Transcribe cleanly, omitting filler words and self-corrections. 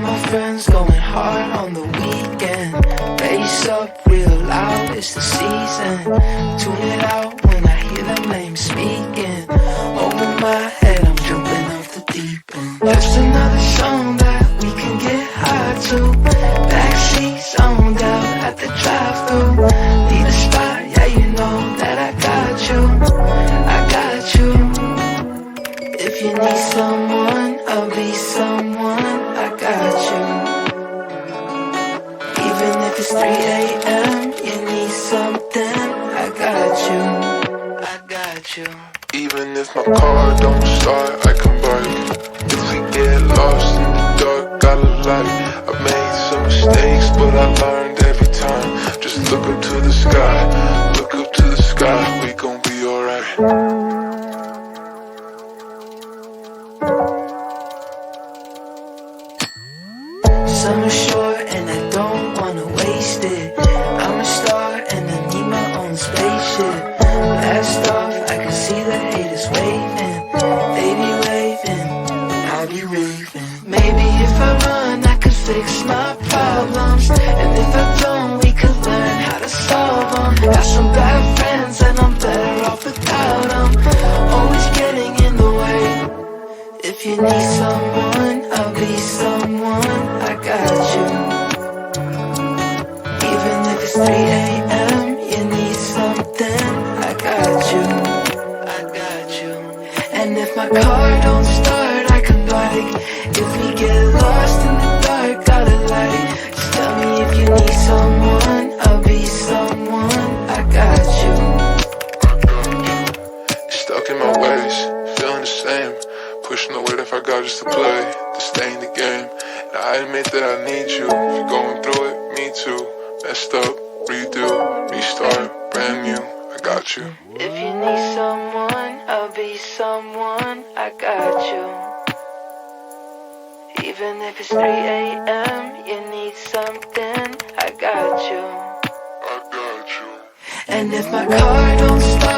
my friends going hard on the weekend. Bass up real loud, it's the season. Tune it out when I hear them names speaking. Over my head, I'm jumping off the deep end. Just another song that we can get high to. Backseat zoned out at the drive-thru. Need a spot, yeah, you know that I got you. I got you. If you need someone, I'll be someone. I got you. Even if it's 3 a.m., you need something. I got you. I got you. Even if my car don't start, I can bike. If we get lost in the dark, got a light. I made some mistakes, but I learned every time. Just look up to the sky, look up to the sky. We gon' be alright. Summer short and I don't wanna waste it. I'm a star and I need my own spaceship. Last off, I can see the haters waving. They be waving, I be raving. Maybe if I run, I could fix my problems. And if I don't, we could learn how to solve them. Got some bad friends and I'm better off without them. Always getting in the way. If you need someone, I'll be someone. I got you. Even if it's 3 a.m., you need something. I got you. I got you. And if my car don't start, I can bike. If we get lost in the dark, got a light. Just tell me if you need someone, I'll be someone. I got you. Stuck in my ways, feeling the same. Pushing the weight if I got just to play, to stay in the game. And I admit that I need you. If you're going through it, me too. Messed up, redo, restart, brand new. I got you. If you need someone, I'll be someone. I got you. Even if it's 3 a.m., you need something. I got you. I got you. And if my car don't start,